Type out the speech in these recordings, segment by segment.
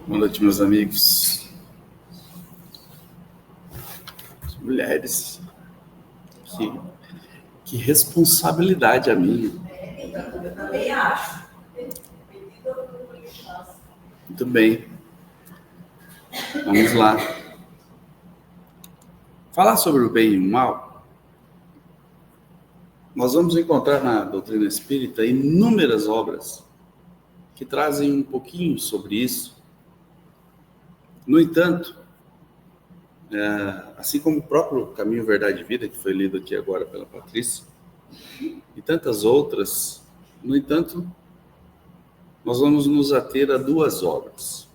Boa noite, meus amigos. As mulheres. Que responsabilidade a minha. Eu também acho. Muito bem. Vamos lá. Falar sobre o bem e o mal. Nós vamos encontrar na doutrina espírita inúmeras obras que trazem um pouquinho sobre isso. No entanto, assim como o próprio Caminho, Verdade e Vida, que foi lido aqui agora pela Patrícia, e tantas outras, no entanto, nós vamos nos ater a duas obras.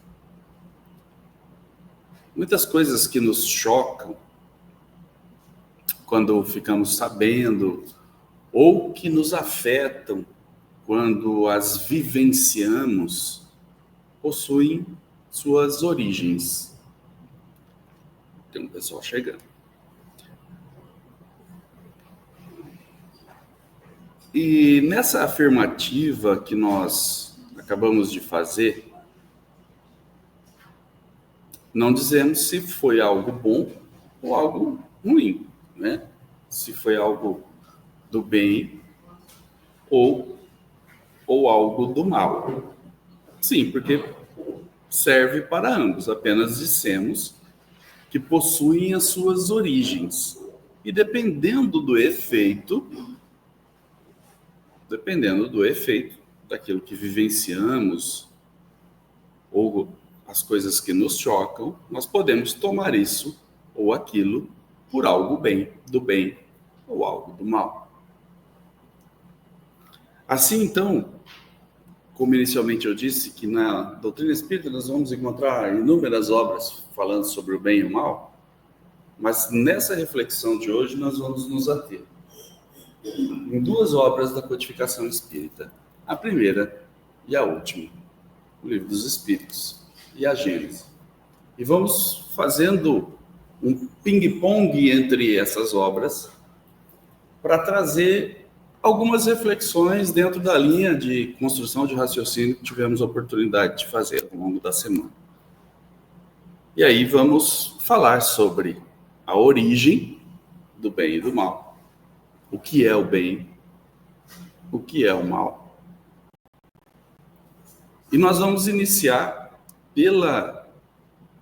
Muitas coisas que nos chocam quando ficamos sabendo, ou que nos afetam quando as vivenciamos, possuem suas origens. Tem um pessoal chegando. E nessa afirmativa que nós acabamos de fazer, não dizemos se foi algo bom ou algo ruim, né? Se foi algo do bem ou algo do mal. Sim, porque serve para ambos, apenas dissemos que possuem as suas origens. E dependendo do efeito daquilo que vivenciamos, ou as coisas que nos chocam, nós podemos tomar isso ou aquilo por algo do bem ou algo do mal. Assim, então, como inicialmente eu disse, que na doutrina espírita nós vamos encontrar inúmeras obras falando sobre o bem e o mal, mas nessa reflexão de hoje nós vamos nos ater em duas obras da codificação espírita. A primeira e a última, o Livro dos Espíritos e a Gênese. E vamos fazendo um ping-pong entre essas obras para trazer algumas reflexões dentro da linha de construção de raciocínio que tivemos a oportunidade de fazer ao longo da semana. E aí vamos falar sobre a origem do bem e do mal. O que é o bem? O que é o mal? E nós vamos iniciar pela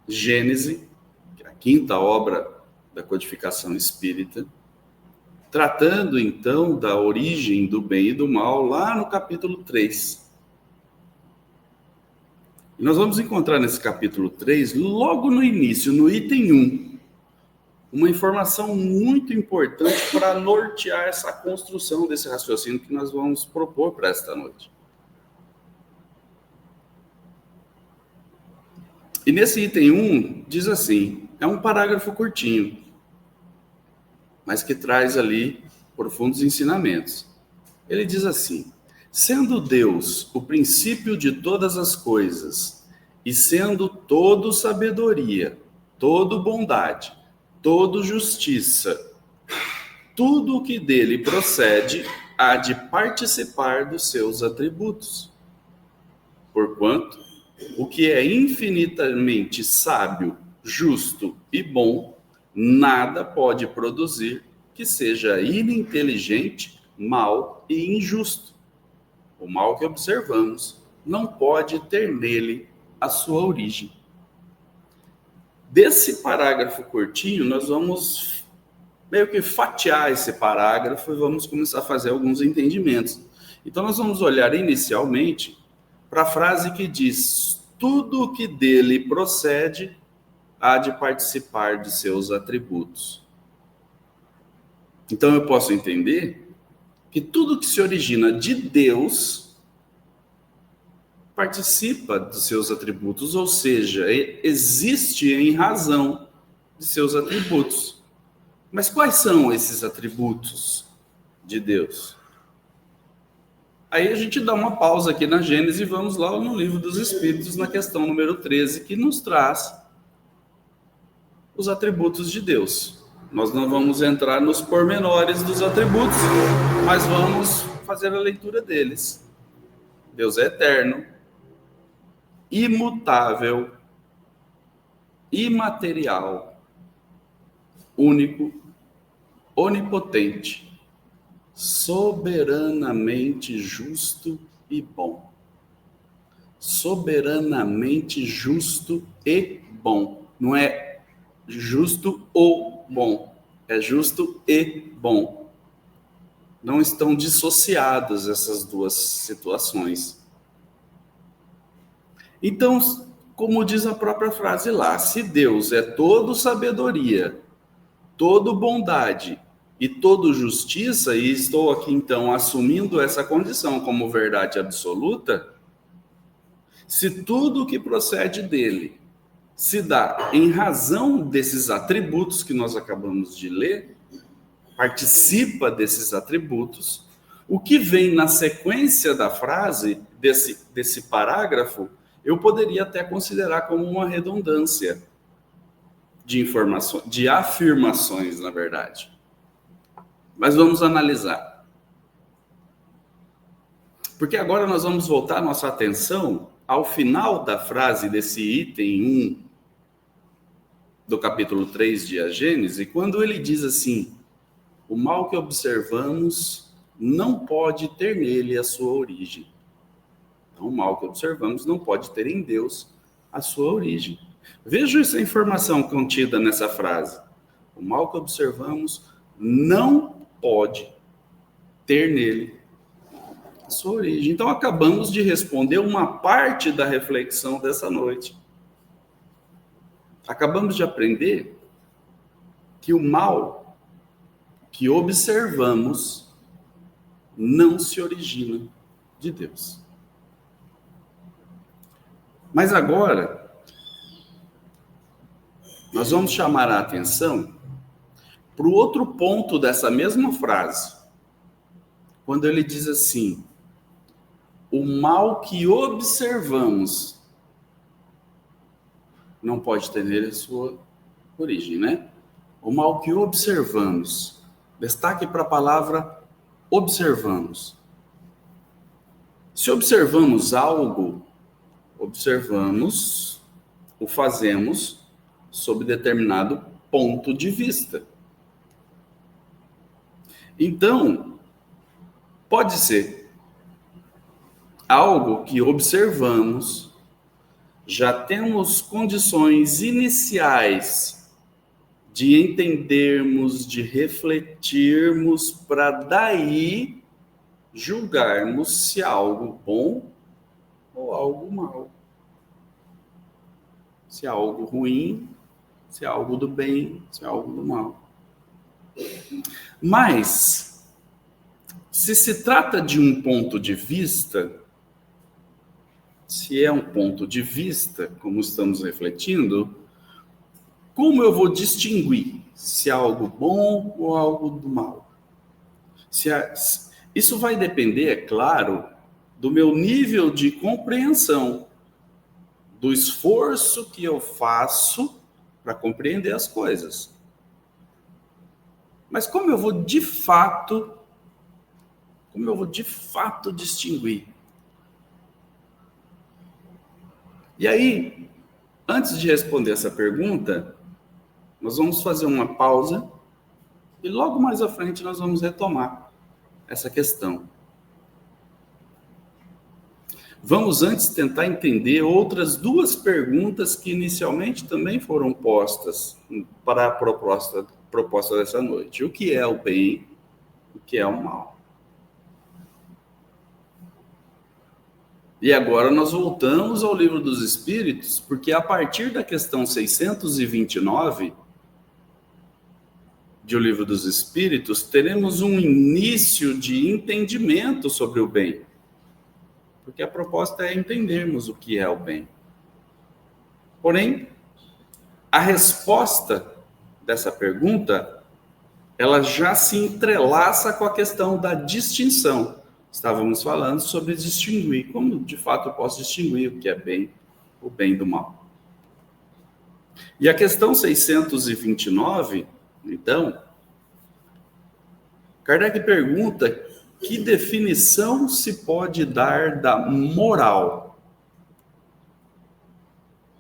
Gênese, que é a quinta obra da codificação espírita, tratando então da origem do bem e do mal lá no capítulo 3. E nós vamos encontrar nesse capítulo 3, logo no início, no item 1, uma informação muito importante para nortear essa construção desse raciocínio que nós vamos propor para esta noite. E nesse item 1 diz assim, é um parágrafo curtinho, mas que traz ali profundos ensinamentos. Ele diz assim: sendo Deus o princípio de todas as coisas, e sendo todo sabedoria, todo bondade, todo justiça, tudo o que dele procede há de participar dos seus atributos. Porquanto, o que é infinitamente sábio, justo e bom, nada pode produzir que seja ininteligente, mau e injusto. O mal que observamos não pode ter nele a sua origem. Desse parágrafo curtinho, nós vamos meio que fatiar esse parágrafo e vamos começar a fazer alguns entendimentos. Então, nós vamos olhar inicialmente para a frase que diz: tudo o que dele procede há de participar de seus atributos. Então eu posso entender que tudo que se origina de Deus participa dos seus atributos, ou seja, existe em razão de seus atributos. Mas quais são esses atributos de Deus? Aí a gente dá uma pausa aqui na Gênesis e vamos lá no Livro dos Espíritos, na questão número 13, que nos traz os atributos de Deus. Nós não vamos entrar nos pormenores dos atributos, mas vamos fazer a leitura deles. Deus é eterno, imutável, imaterial, único, onipotente, soberanamente justo e bom. Soberanamente justo e bom. Não é justo ou bom, é justo e bom. Não estão dissociadas essas duas situações. Então, como diz a própria frase lá, se Deus é todo sabedoria, todo bondade e todo justiça, e estou aqui então assumindo essa condição como verdade absoluta, se tudo que procede dele se dá em razão desses atributos que nós acabamos de ler, participa desses atributos, o que vem na sequência da frase, desse parágrafo, eu poderia até considerar como uma redundância de informações, de afirmações, na verdade. Mas vamos analisar. Porque agora nós vamos voltar nossa atenção ao final da frase desse item 1 do capítulo 3 de A Gênese, quando ele diz assim: o mal que observamos não pode ter nele a sua origem. Então, o mal que observamos não pode ter em Deus a sua origem. Veja essa informação contida nessa frase. O mal que observamos não pode ter nele a sua origem. Então, acabamos de responder uma parte da reflexão dessa noite. Acabamos de aprender que o mal que observamos não se origina de Deus. Mas agora, nós vamos chamar a atenção para o outro ponto dessa mesma frase, quando ele diz assim: o mal que observamos não pode ter nele a sua origem, né? O mal que observamos. Destaque para a palavra observamos. Se observamos algo, observamos, o fazemos sob determinado ponto de vista. Então, pode ser algo que observamos, já temos condições iniciais de entendermos, de refletirmos, para daí julgarmos se é algo bom ou algo mal. Se é algo ruim, se é algo do bem, se é algo do mal. Mas, se trata de um ponto de vista, se é um ponto de vista, como estamos refletindo, como eu vou distinguir se é algo bom ou algo do mal? Isso vai depender, é claro, do meu nível de compreensão, do esforço que eu faço para compreender as coisas. Mas como eu vou de fato distinguir? E aí, antes de responder essa pergunta, nós vamos fazer uma pausa e logo mais à frente nós vamos retomar essa questão. Vamos antes tentar entender outras duas perguntas que inicialmente também foram postas para a proposta dessa noite. O que é o bem? O que é o mal? E agora nós voltamos ao Livro dos Espíritos, porque a partir da questão 629 de O Livro dos Espíritos, teremos um início de entendimento sobre o bem. Porque a proposta é entendermos o que é o bem. Porém, a resposta dessa pergunta, ela já se entrelaça com a questão da distinção. Estávamos falando sobre distinguir, como de fato eu posso distinguir o que é bem, o bem do mal. E a questão 629, então, Kardec pergunta: que definição se pode dar da moral?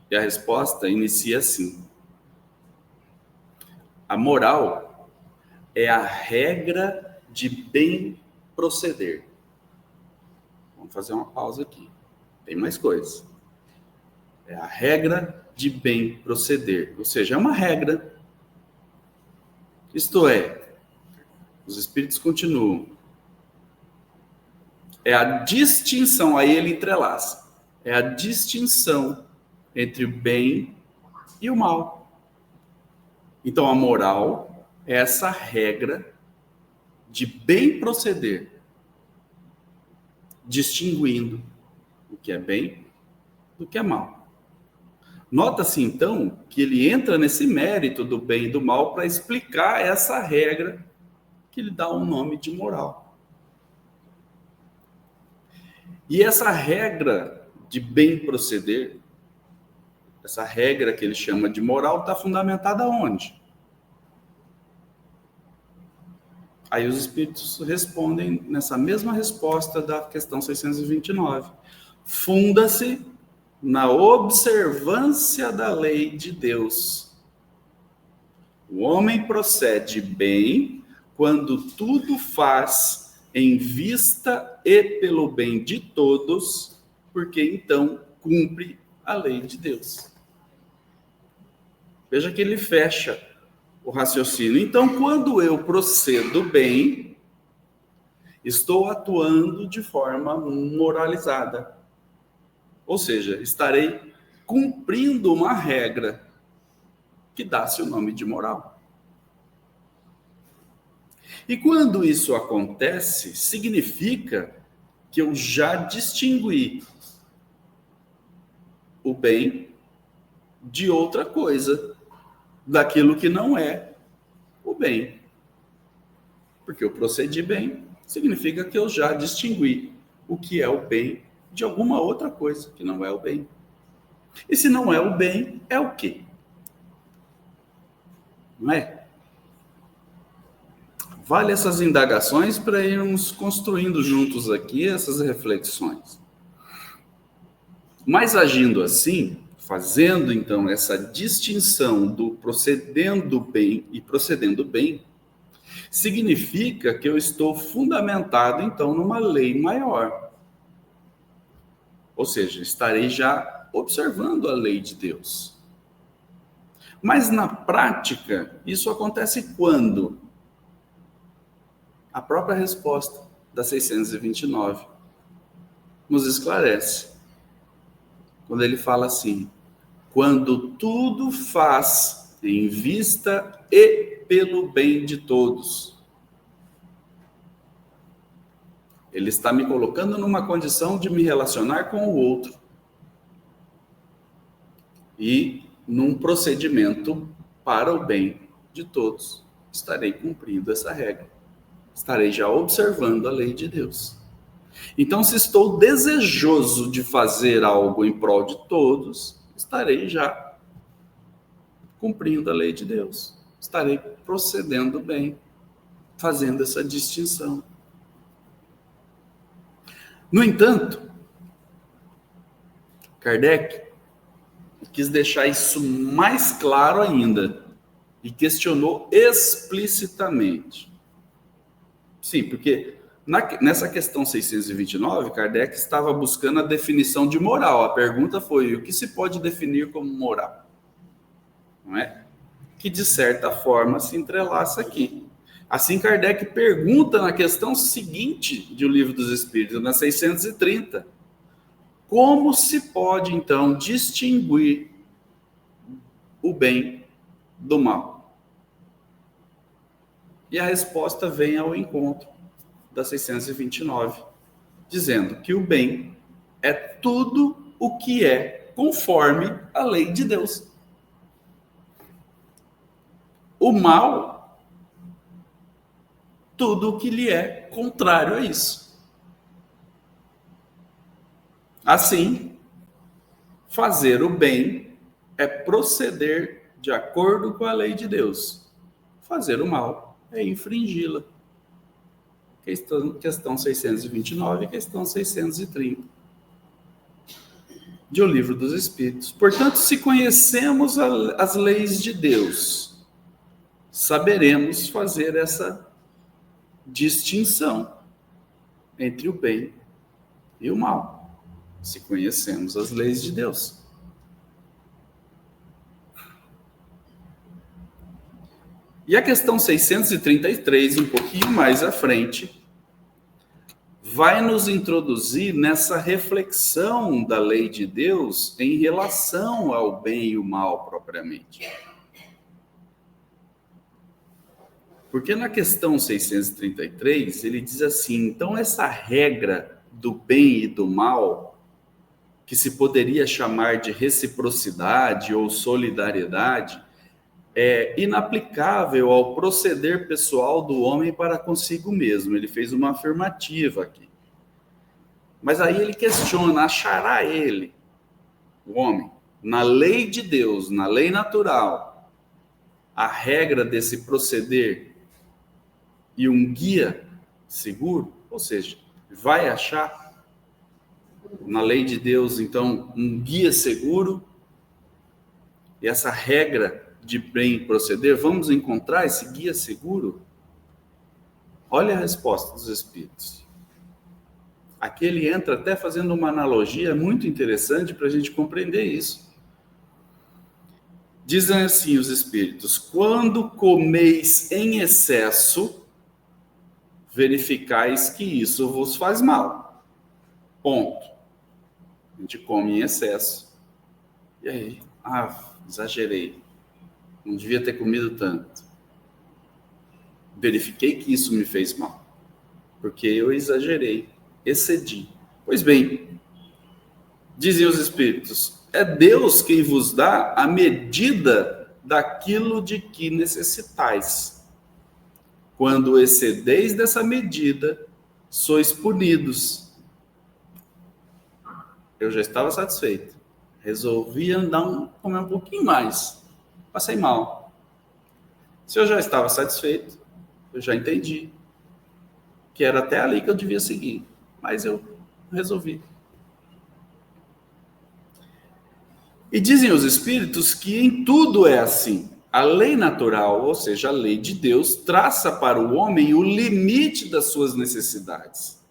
E a resposta inicia assim: a moral é a regra de bem proceder. Vamos fazer uma pausa aqui. Tem mais coisas. É a regra de bem proceder. Ou seja, é uma regra. Isto é, os espíritos continuam. É a distinção, aí ele entrelaça. É a distinção entre o bem e o mal. Então, a moral é essa regra de bem proceder, distinguindo o que é bem do que é mal. Nota-se, então, que ele entra nesse mérito do bem e do mal para explicar essa regra que lhe dá um nome de moral. E essa regra de bem proceder, essa regra que ele chama de moral, está fundamentada onde? Aí os espíritos respondem nessa mesma resposta da questão 629. Funda-se na observância da lei de Deus. O homem procede bem quando tudo faz em vista e pelo bem de todos, porque então cumpre a lei de Deus. Veja que ele fecha o raciocínio. Então, quando eu procedo bem, estou atuando de forma moralizada. Ou seja, estarei cumprindo uma regra que dá-se o nome de moral. E quando isso acontece, significa que eu já distingui o bem de outra coisa, daquilo que não é o bem. Porque eu procedi bem, significa que eu já distingui o que é o bem de alguma outra coisa que não é o bem. E se não é o bem, é o quê? Não é? Vale essas indagações para irmos construindo juntos aqui essas reflexões. Mas agindo assim, fazendo então essa distinção do procedendo bem e procedendo bem, significa que eu estou fundamentado então numa lei maior. Ou seja, estarei já observando a lei de Deus. Mas na prática, isso acontece quando? A própria resposta da 629 nos esclarece. Quando ele fala assim: quando tudo faz em vista e pelo bem de todos. Ele está me colocando numa condição de me relacionar com o outro. E num procedimento para o bem de todos. Estarei cumprindo essa regra. Estarei já observando a lei de Deus. Então, se estou desejoso de fazer algo em prol de todos, estarei já cumprindo a lei de Deus. Estarei procedendo bem, fazendo essa distinção. No entanto, Kardec quis deixar isso mais claro ainda e questionou explicitamente. Sim, porque nessa questão 629, Kardec estava buscando a definição de moral. A pergunta foi: o que se pode definir como moral? Não é? Que de certa forma se entrelaça aqui. Assim, Kardec pergunta na questão seguinte de O Livro dos Espíritos, na 630, como se pode então distinguir o bem do mal? E a resposta vem ao encontro da 629, dizendo que o bem é tudo o que é conforme a lei de Deus. O mal, tudo o que lhe é contrário a isso. Assim, fazer o bem é proceder de acordo com a lei de Deus. Fazer o mal é infringi-la. Questão 629 e questão 630. de O Livro dos Espíritos. Portanto, se conhecemos as leis de Deus, saberemos fazer essa distinção entre o bem e o mal, se conhecemos as leis de Deus. E a questão 633, um pouquinho mais à frente, vai nos introduzir nessa reflexão da lei de Deus em relação ao bem e o mal propriamente. Porque na questão 633, ele diz assim, então essa regra do bem e do mal, que se poderia chamar de reciprocidade ou solidariedade, é inaplicável ao proceder pessoal do homem para consigo mesmo. Ele fez uma afirmativa aqui. Mas aí ele questiona, achará ele, o homem, na lei de Deus, na lei natural, a regra desse proceder e um guia seguro? Ou seja, vai achar na lei de Deus, então, um guia seguro e essa regra de bem proceder, vamos encontrar esse guia seguro? Olha a resposta dos Espíritos. Aqui ele entra até fazendo uma analogia muito interessante para a gente compreender isso. Dizem assim os Espíritos, quando comeis em excesso, verificais que isso vos faz mal. Ponto. A gente come em excesso. E aí? Exagerei. Não devia ter comido tanto. Verifiquei que isso me fez mal. Porque eu exagerei, excedi. Pois bem, dizem os Espíritos, é Deus quem vos dá a medida daquilo de que necessitais. Quando excedeis dessa medida, sois punidos. Eu já estava satisfeito. Resolvi comer um pouquinho mais. Passei mal. Se eu já estava satisfeito, eu já entendi que era até ali que eu devia seguir. Mas eu resolvi. E dizem os Espíritos que em tudo é assim. A lei natural, ou seja, a lei de Deus, traça para o homem o limite das suas necessidades.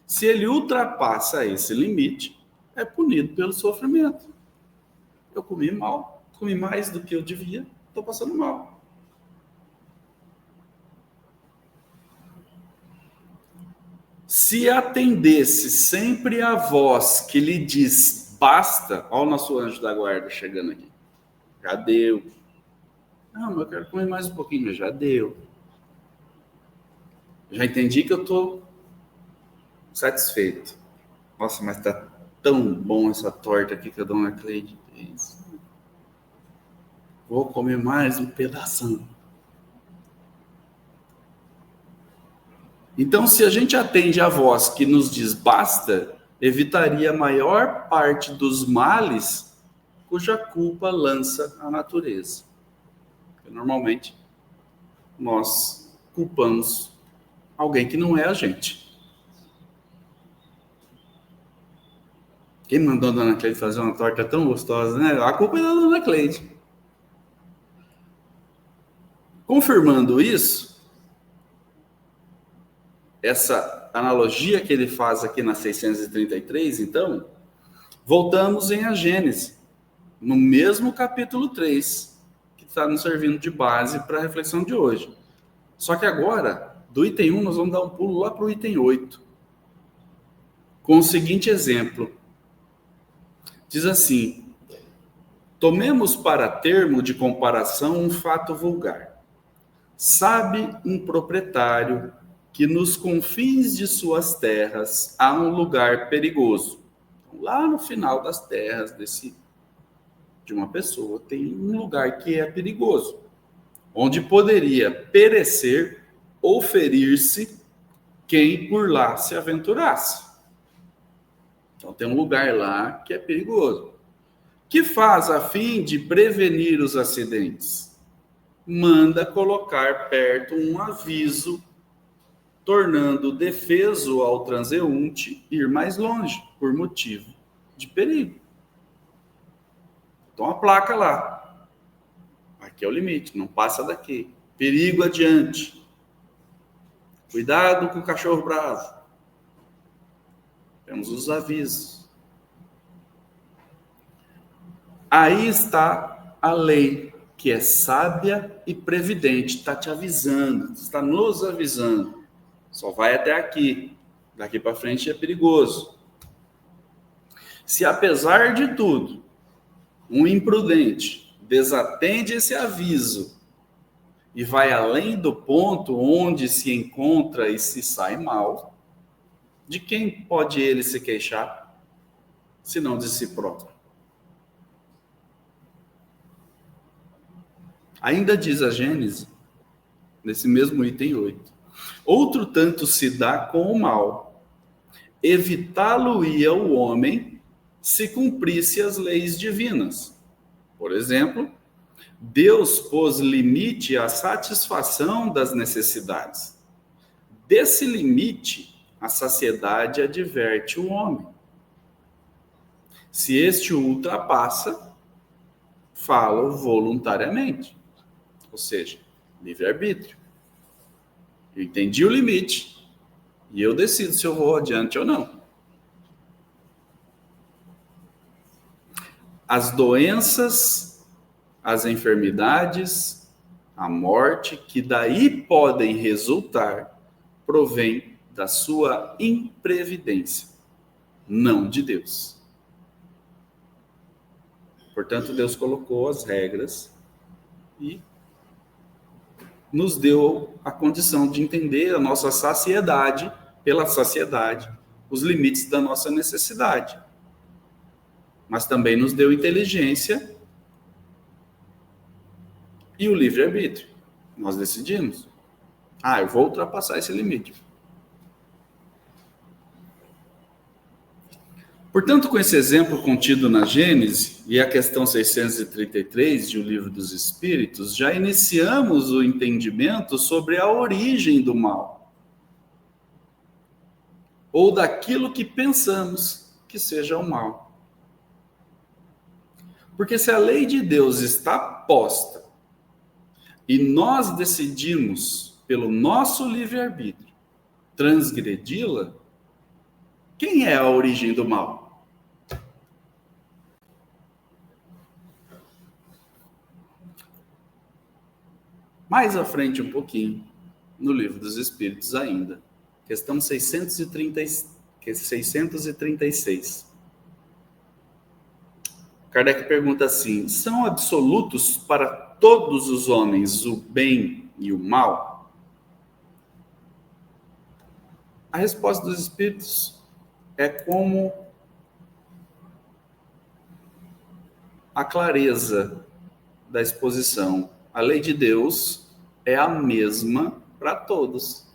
Se ele ultrapassa esse limite, é punido pelo sofrimento. Eu comi mal, comi mais do que eu devia, estou passando mal. Se atendesse sempre a voz que lhe diz basta, olha o nosso anjo da guarda chegando aqui. Já deu. Não, mas eu quero comer mais um pouquinho, mas já deu. Já entendi que eu estou satisfeito. Nossa, mas está tão bom essa torta aqui que a dona Cleide fez. Vou comer mais um pedação. Então, se a gente atende a voz que nos diz basta, evitaria a maior parte dos males cuja culpa lança a natureza. Porque, normalmente, nós culpamos alguém que não é a gente. Quem mandou a dona Cleide fazer uma torta tão gostosa, né? A culpa é da dona Cleide. Confirmando isso, essa analogia que ele faz aqui na 633, então, voltamos em A Gênese, no mesmo capítulo 3, que está nos servindo de base para a reflexão de hoje. Só que agora, do item 1, nós vamos dar um pulo lá para o item 8, com o seguinte exemplo. Diz assim, tomemos para termo de comparação um fato vulgar. Sabe um proprietário que nos confins de suas terras há um lugar perigoso. Lá no final das terras de uma pessoa tem um lugar que é perigoso, onde poderia perecer ou ferir-se quem por lá se aventurasse. Então tem um lugar lá que é perigoso. Que faz a fim de prevenir os acidentes? Manda colocar perto um aviso tornando defeso ao transeunte ir mais longe, por motivo de perigo. Então a placa lá. Aqui é o limite, não passa daqui. Perigo adiante. Cuidado com o cachorro bravo. Temos os avisos. Aí está a lei, que é sábia e previdente. Está te avisando, está nos avisando. Só vai até aqui. Daqui para frente é perigoso. Se apesar de tudo, um imprudente desatende esse aviso e vai além do ponto onde se encontra e se sai mal, de quem pode ele se queixar, senão de si próprio? Ainda diz a Gênesis, nesse mesmo item 8, outro tanto se dá com o mal, evitá-lo-ia o homem se cumprisse as leis divinas. Por exemplo, Deus pôs limite à satisfação das necessidades. Desse limite, a saciedade adverte o homem. Se este o ultrapassa, fala voluntariamente, ou seja, livre-arbítrio. Eu entendi o limite e eu decido se eu vou adiante ou não. As doenças, as enfermidades, a morte que daí podem resultar, provém da sua imprevidência, não de Deus. Portanto, Deus colocou as regras e nos deu a condição de entender a nossa saciedade, pela saciedade, os limites da nossa necessidade. Mas também nos deu inteligência e o livre-arbítrio. Nós decidimos. Eu vou ultrapassar esse limite. Portanto, com esse exemplo contido na Gênesis e a questão 633 de O Livro dos Espíritos, já iniciamos o entendimento sobre a origem do mal, ou daquilo que pensamos que seja o mal. Porque se a lei de Deus está posta e nós decidimos, pelo nosso livre-arbítrio, transgredi-la, quem é a origem do mal? Mais à frente um pouquinho, no Livro dos Espíritos ainda, questão 636. Kardec pergunta assim: são absolutos para todos os homens o bem e o mal? A resposta dos Espíritos é como a clareza da exposição. A lei de Deus é a mesma para todos.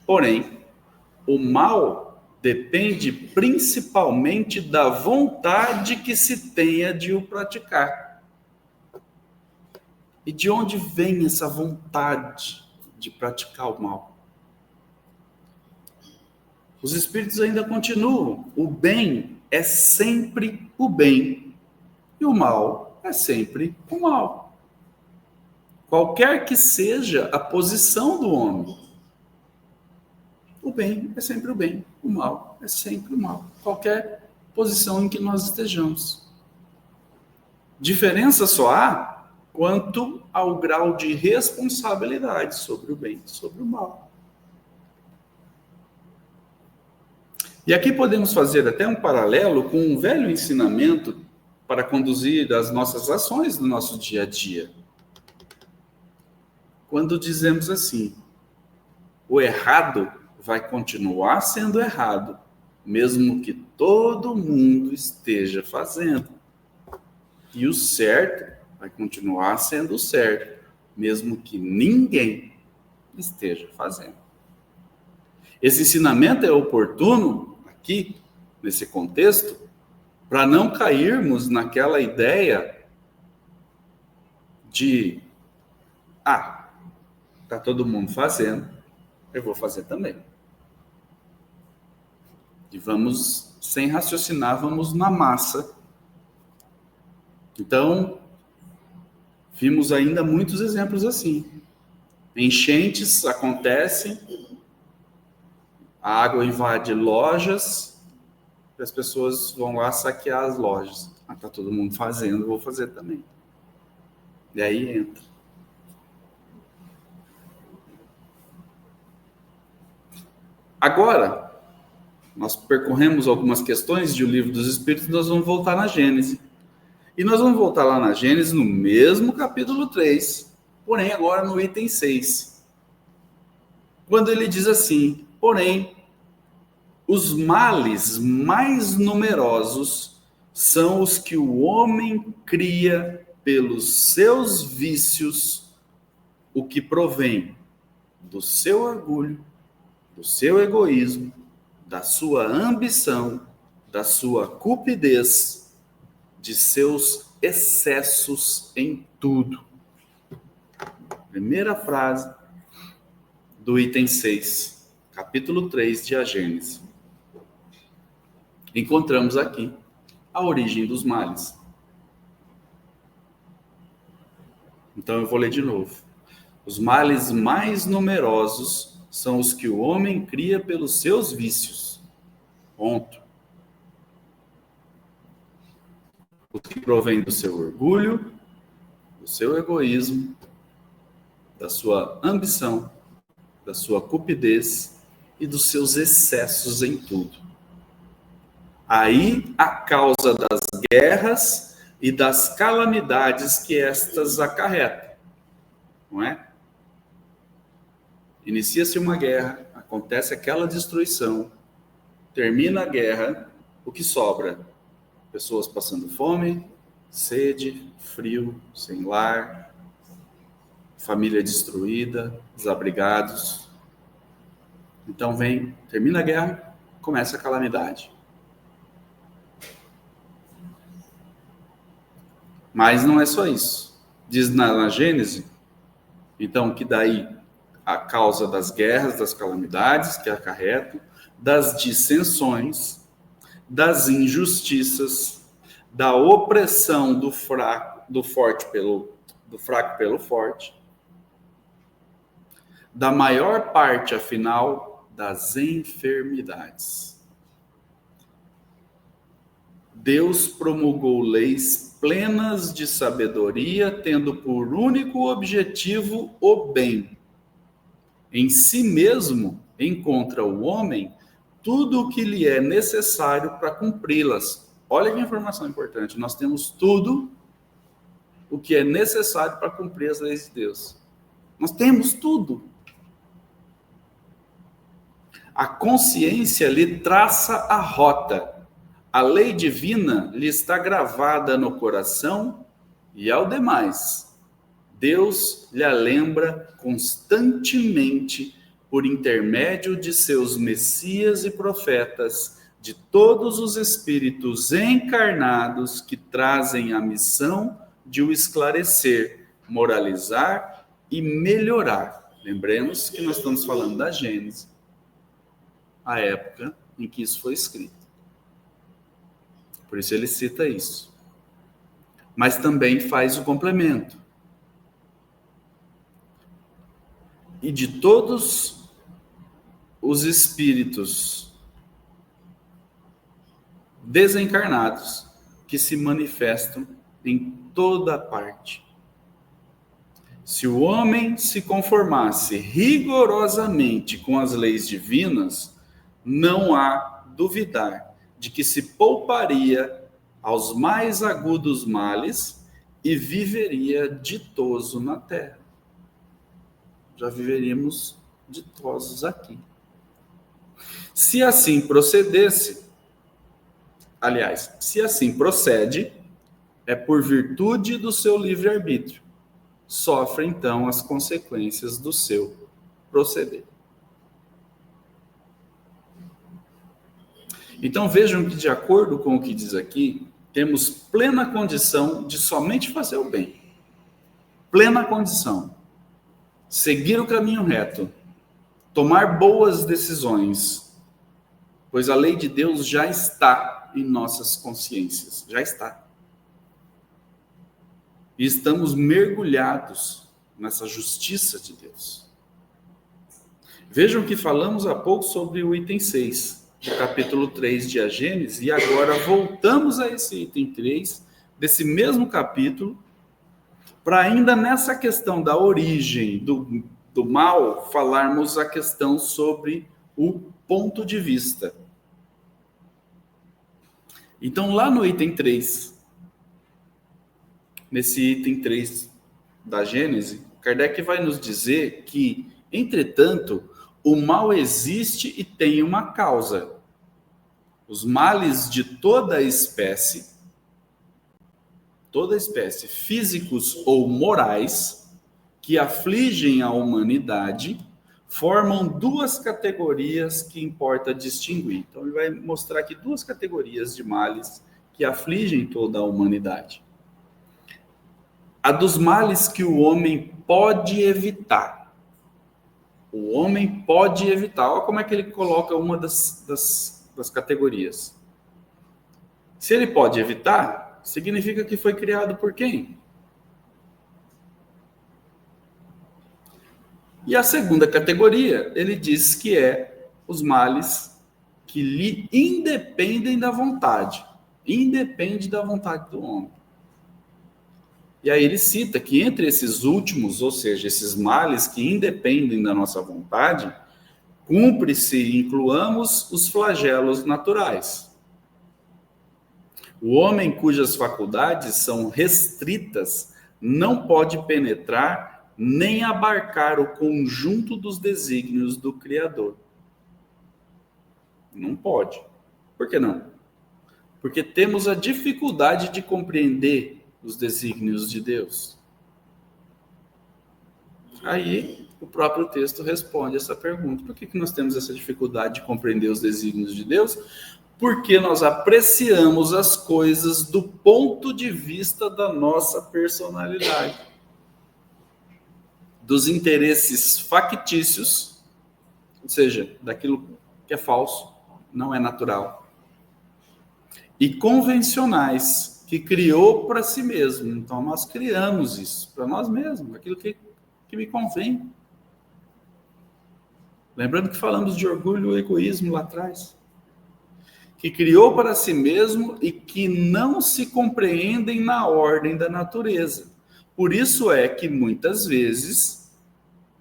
Porém, o mal depende principalmente da vontade que se tenha de o praticar. E de onde vem essa vontade de praticar o mal? Os Espíritos ainda continuam. O bem é sempre o bem e o mal é sempre o mal. Qualquer que seja a posição do homem, o bem é sempre o bem, o mal é sempre o mal. Qualquer posição em que nós estejamos. Diferença só há quanto ao grau de responsabilidade sobre o bem e sobre o mal. E aqui podemos fazer até um paralelo com um velho ensinamento para conduzir as nossas ações no nosso dia a dia. Quando dizemos assim: o errado vai continuar sendo errado, mesmo que todo mundo esteja fazendo. E o certo vai continuar sendo certo, mesmo que ninguém esteja fazendo. Esse ensinamento é oportuno aqui, nesse contexto, para não cairmos naquela ideia de tá todo mundo fazendo, eu vou fazer também. E vamos, sem raciocinar, vamos na massa Então, vimos ainda muitos exemplos assim. Enchentes acontecem, a água invade lojas, e as pessoas vão lá saquear as lojas. Está todo mundo fazendo, vou fazer também. E aí entra. Agora, nós percorremos algumas questões de O Livro dos Espíritos, nós vamos voltar na Gênesis. E nós vamos voltar lá na Gênesis, no mesmo capítulo 3, porém agora no item 6. Quando ele diz assim: porém, os males mais numerosos são os que o homem cria pelos seus vícios, o que provém do seu orgulho, do seu egoísmo, da sua ambição, da sua cupidez, de seus excessos em tudo. Primeira frase do item 6, capítulo 3 de A Gênesis. Encontramos aqui a origem dos males. Então eu vou ler de novo. Os males mais numerosos são os que o homem cria pelos seus vícios. Ponto. Os que provém do seu orgulho, do seu egoísmo, da sua ambição, da sua cupidez e dos seus excessos em tudo. Aí a causa das guerras e das calamidades que estas acarretam, não é? Inicia-se uma guerra, acontece aquela destruição, termina a guerra, o que sobra? Pessoas passando fome, sede, frio, sem lar, família destruída, desabrigados. Então termina a guerra, começa a calamidade. Mas não é só isso. Diz na Gênesis, então, que daí a causa das guerras, das calamidades que acarretam, das dissensões, das injustiças, da opressão do fraco pelo forte, da maior parte, afinal, das enfermidades. Deus promulgou leis plenas de sabedoria, tendo por único objetivo o bem. Em si mesmo encontra o homem tudo o que lhe é necessário para cumpri-las. Olha que informação importante. Nós temos tudo o que é necessário para cumprir as leis de Deus. Nós temos tudo. A consciência lhe traça a rota. A lei divina lhe está gravada no coração e, ao demais, Deus lhe a lembra constantemente por intermédio de seus messias e profetas, de todos os espíritos encarnados que trazem a missão de o esclarecer, moralizar e melhorar. Lembremos que nós estamos falando da Gênesis, a época em que isso foi escrito. Por isso ele cita isso. Mas também faz o complemento. E de todos os espíritos desencarnados que se manifestam em toda parte. Se o homem se conformasse rigorosamente com as leis divinas, não há duvidar de que se pouparia aos mais agudos males e viveria ditoso na terra. Já viveríamos ditosos aqui. Se assim procedesse, aliás, se assim procede, é por virtude do seu livre-arbítrio. Sofre, então, as consequências do seu proceder. Então vejam que, de acordo com o que diz aqui, temos plena condição de somente fazer o bem. Plena condição. Seguir o caminho reto. Tomar boas decisões. Pois a lei de Deus já está em nossas consciências. Já está. e estamos mergulhados nessa justiça de Deus. Vejam que falamos há pouco sobre o item 6, do capítulo 3 de A Gênesis, e agora voltamos a esse item 3, desse mesmo capítulo, para ainda nessa questão da origem do mal, falarmos a questão sobre o ponto de vista. Então, lá no item 3, nesse item 3 da Gênesis, Kardec vai nos dizer que, entretanto, o mal existe e tem uma causa. Os males de toda espécie, físicos ou morais, que afligem a humanidade, formam duas categorias que importa distinguir. Então, ele vai mostrar aqui duas categorias de males que afligem toda a humanidade. A dos males que o homem pode evitar. O homem pode evitar. Olha como é que ele coloca uma das categorias. Se ele pode evitar, significa que foi criado por quem? E a segunda categoria, ele diz que é os males que lhe independem da vontade. Independe da vontade do homem. E aí ele cita que entre esses últimos, ou seja, esses males que independem da nossa vontade, cumpre-se incluamos os flagelos naturais. O homem cujas faculdades são restritas não pode penetrar nem abarcar o conjunto dos desígnios do Criador. Não pode. Por que não? Porque temos a dificuldade de compreender os desígnios de Deus. Aí, o próprio texto responde essa pergunta. Por que nós temos essa dificuldade de compreender os desígnios de Deus? Porque nós apreciamos as coisas do ponto de vista da nossa personalidade, dos interesses factícios, ou seja, daquilo que é falso, não é natural, e convencionais, que criou para si mesmo. Então, nós criamos isso para nós mesmos, aquilo que me convém. Lembrando que falamos de orgulho e egoísmo lá atrás. Que criou para si mesmo e que não se compreendem na ordem da natureza. Por isso é que muitas vezes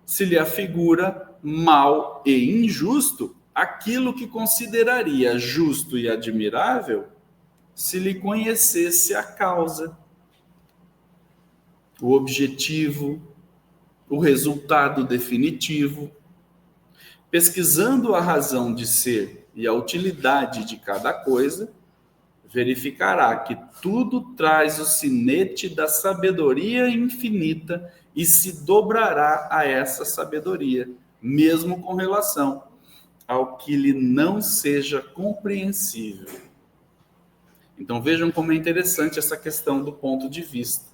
se lhe afigura mal e injusto aquilo que consideraria justo e admirável se lhe conhecesse a causa, o objetivo, o resultado definitivo. Pesquisando a razão de ser e a utilidade de cada coisa, verificará que tudo traz o sinete da sabedoria infinita e se dobrará a essa sabedoria, mesmo com relação ao que lhe não seja compreensível. Então vejam como é interessante essa questão do ponto de vista.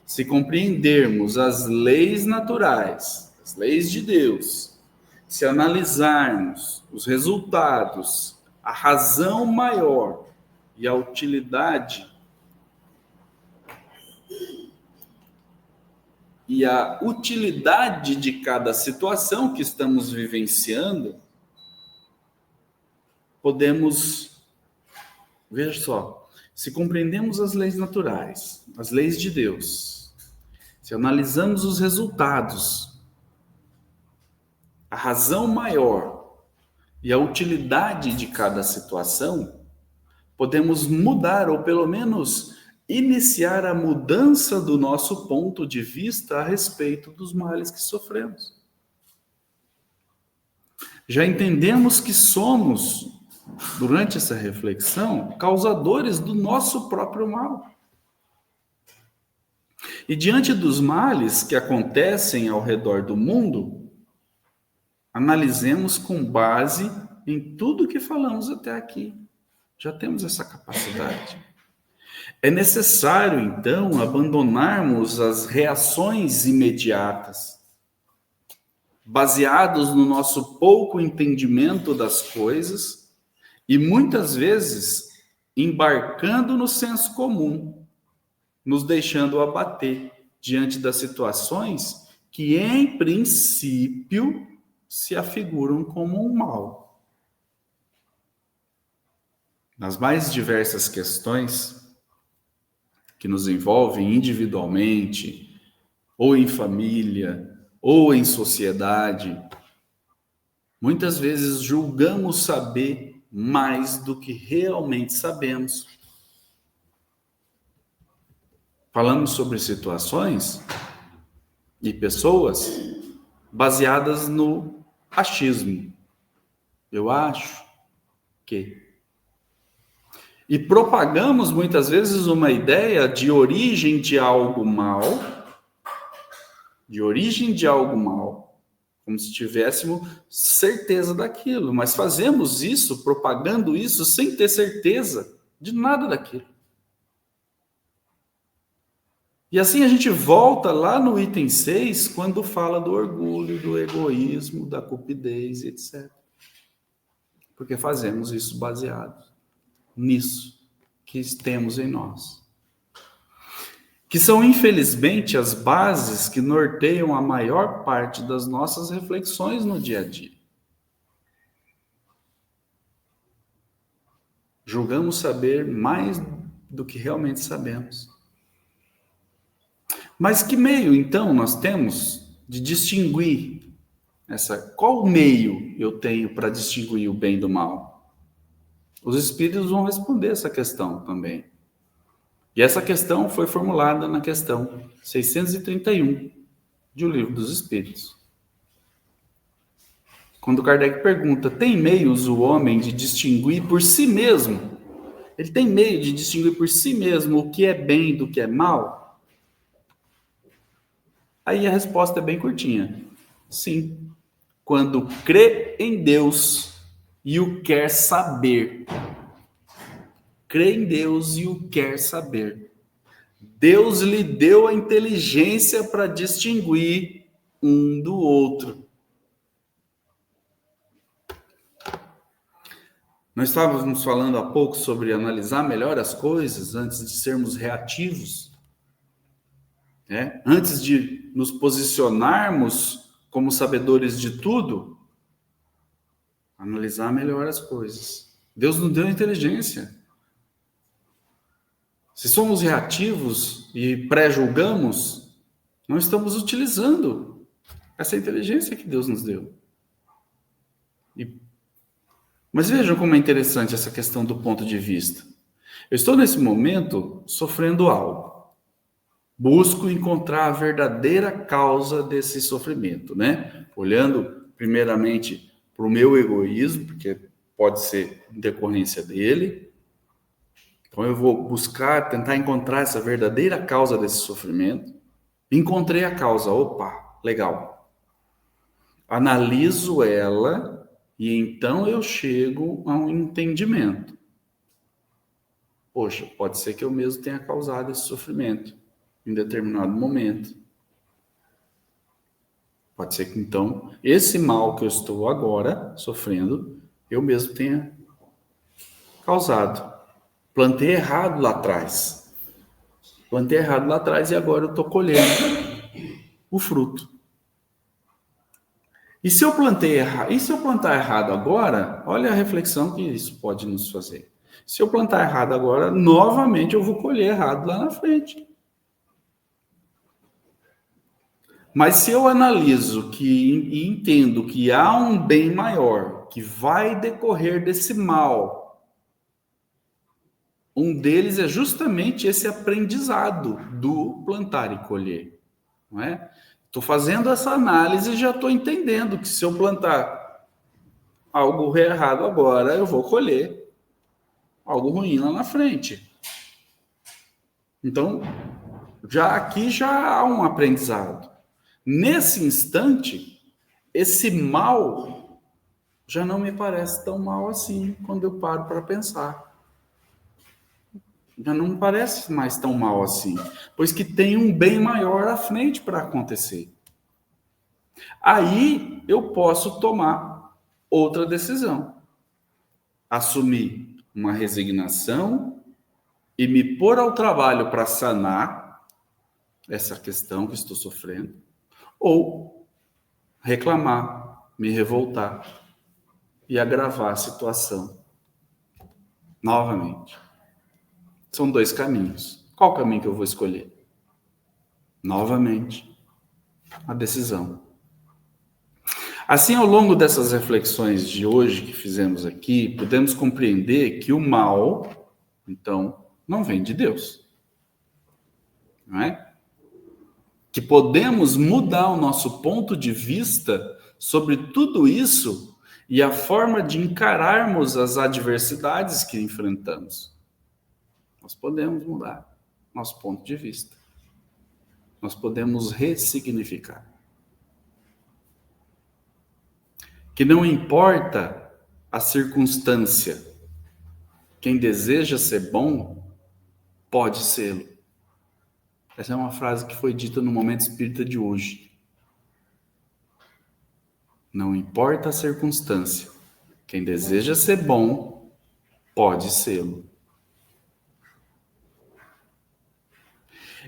Se compreendermos as leis naturais, as leis de Deus, se analisarmos os resultados, a razão maior e a utilidade de cada situação que estamos vivenciando, podemos, veja só, se compreendemos as leis naturais, as leis de Deus, se analisamos os resultados, a razão maior e a utilidade de cada situação, podemos mudar, ou pelo menos iniciar a mudança do nosso ponto de vista a respeito dos males que sofremos. Já entendemos que somos, durante essa reflexão, causadores do nosso próprio mal. E diante dos males que acontecem ao redor do mundo, analisemos com base em tudo que falamos até aqui. Já temos essa capacidade. É necessário, então, abandonarmos as reações imediatas, baseados no nosso pouco entendimento das coisas e, muitas vezes, embarcando no senso comum, nos deixando abater diante das situações que, em princípio, se afiguram como um mal. Nas mais diversas questões que nos envolvem individualmente, ou em família, ou em sociedade, muitas vezes julgamos saber mais do que realmente sabemos. Falamos sobre situações e pessoas baseadas no achismo. Eu acho que. E propagamos muitas vezes uma ideia de origem de algo mal, como se tivéssemos certeza daquilo, mas fazemos isso, propagando isso, sem ter certeza de nada daquilo. E assim a gente volta lá no item 6, quando fala do orgulho, do egoísmo, da cupidez, etc. Porque fazemos isso baseado nisso que temos em nós. Que são, infelizmente, as bases que norteiam a maior parte das nossas reflexões no dia a dia. Julgamos saber mais do que realmente sabemos. Mas que meio, então, nós temos de distinguir qual meio eu tenho para distinguir o bem do mal? Os espíritos vão responder essa questão também. E essa questão foi formulada na questão 631 de O Livro dos Espíritos. Quando Kardec pergunta, tem meios o homem de distinguir por si mesmo? Ele tem meio de distinguir por si mesmo o que é bem do que é mal? Aí a resposta é bem curtinha. Sim. Quando crê em Deus e o quer saber. Crê em Deus e o quer saber. Deus lhe deu a inteligência para distinguir um do outro. Nós estávamos falando há pouco sobre analisar melhor as coisas antes de sermos reativos. Antes de nos posicionarmos como sabedores de tudo, analisar melhor as coisas. Deus nos deu inteligência. Se somos reativos e pré-julgamos, não estamos utilizando essa inteligência que Deus nos deu. Mas vejam como é interessante essa questão do ponto de vista. Eu estou nesse momento sofrendo algo. Busco encontrar a verdadeira causa desse sofrimento, né? Olhando primeiramente para o meu egoísmo, porque pode ser em decorrência dele. Então eu vou buscar, tentar encontrar essa verdadeira causa desse sofrimento. Encontrei a causa, opa, legal. Analiso ela e então eu chego a um entendimento. Poxa, pode ser que eu mesmo tenha causado esse sofrimento em determinado momento. Pode ser que então esse mal que eu estou agora sofrendo, eu mesmo tenha causado. Plantei errado lá atrás. E agora eu estou colhendo o fruto. E se eu plantar errado agora, olha a reflexão que isso pode nos fazer. Se eu plantar errado agora, novamente eu vou colher errado lá na frente. Mas se eu analiso e entendo que há um bem maior que vai decorrer desse mal, um deles é justamente esse aprendizado do plantar e colher, não é? Estou fazendo essa análise e já estou entendendo que se eu plantar algo errado agora, eu vou colher algo ruim lá na frente. Então, aqui já há um aprendizado. Nesse instante, esse mal já não me parece tão mal assim quando eu paro para pensar. Já não me parece mais tão mal assim, pois que tem um bem maior à frente para acontecer. Aí eu posso tomar outra decisão. Assumir uma resignação e me pôr ao trabalho para sanar essa questão que estou sofrendo, ou reclamar, me revoltar e agravar a situação novamente. São dois caminhos. Qual caminho que eu vou escolher? Novamente, a decisão. Assim, ao longo dessas reflexões de hoje que fizemos aqui, podemos compreender que o mal, então, não vem de Deus. Não é? Que podemos mudar o nosso ponto de vista sobre tudo isso e a forma de encararmos as adversidades que enfrentamos. Nós podemos mudar nosso ponto de vista. Nós podemos ressignificar. Que não importa a circunstância, quem deseja ser bom, pode sê-lo. Essa é uma frase que foi dita no Momento Espírita de hoje. Não importa a circunstância, quem deseja ser bom, pode sê-lo.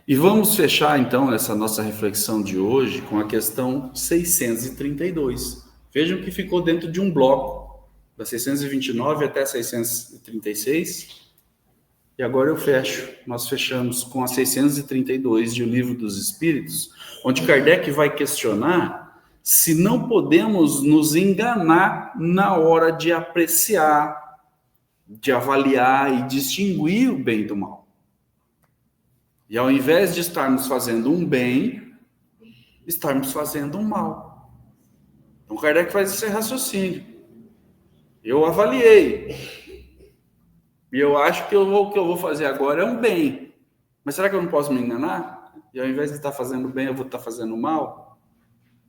E vamos fechar então essa nossa reflexão de hoje com a questão 632. Vejam que ficou dentro de um bloco, da 629 até 636. E agora eu fecho. Nós fechamos com a 632 de O Livro dos Espíritos, onde Kardec vai questionar se não podemos nos enganar na hora de apreciar, de avaliar e distinguir o bem do mal. E ao invés de estarmos fazendo um bem, estarmos fazendo um mal. Então Kardec faz esse raciocínio. Eu avaliei. E eu acho que o que eu vou fazer agora é um bem. Mas será que eu não posso me enganar? E ao invés de estar fazendo bem, eu vou estar fazendo mal?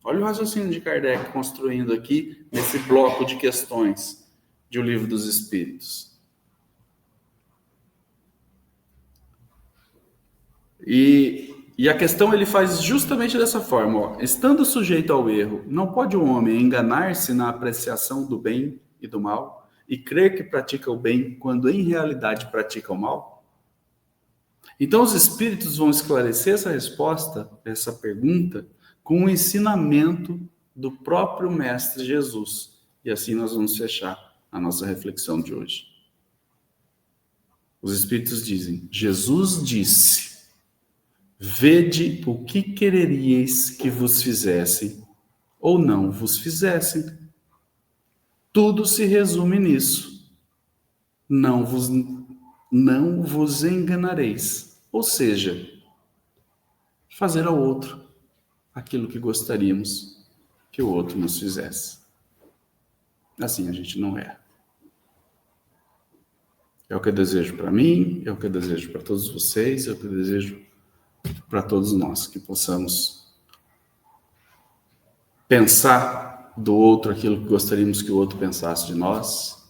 Olha o raciocínio de Kardec construindo aqui nesse bloco de questões de O Livro dos Espíritos. E a questão ele faz justamente dessa forma. Ó. Estando sujeito ao erro, não pode o homem enganar-se na apreciação do bem e do mal e crer que pratica o bem quando em realidade pratica o mal? Então os espíritos vão esclarecer essa resposta, essa pergunta, com o ensinamento do próprio Mestre Jesus. E assim nós vamos fechar a nossa reflexão de hoje. Os espíritos dizem, Jesus disse, vede o que quereríeis que vos fizessem ou não vos fizessem. Tudo se resume nisso. Não vos enganareis. Ou seja, fazer ao outro aquilo que gostaríamos que o outro nos fizesse. Assim a gente não erra. É o que eu desejo para mim, é o que eu desejo para todos vocês, é o que eu desejo para todos nós, que possamos pensar do outro aquilo que gostaríamos que o outro pensasse de nós,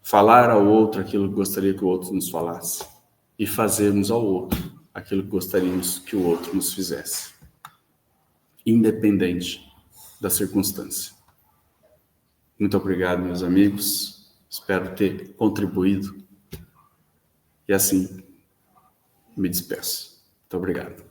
falar ao outro aquilo que gostaria que o outro nos falasse e fazermos ao outro aquilo que gostaríamos que o outro nos fizesse, independente da circunstância. Muito obrigado, meus amigos. Espero ter contribuído. E assim, me despeço. Muito obrigado.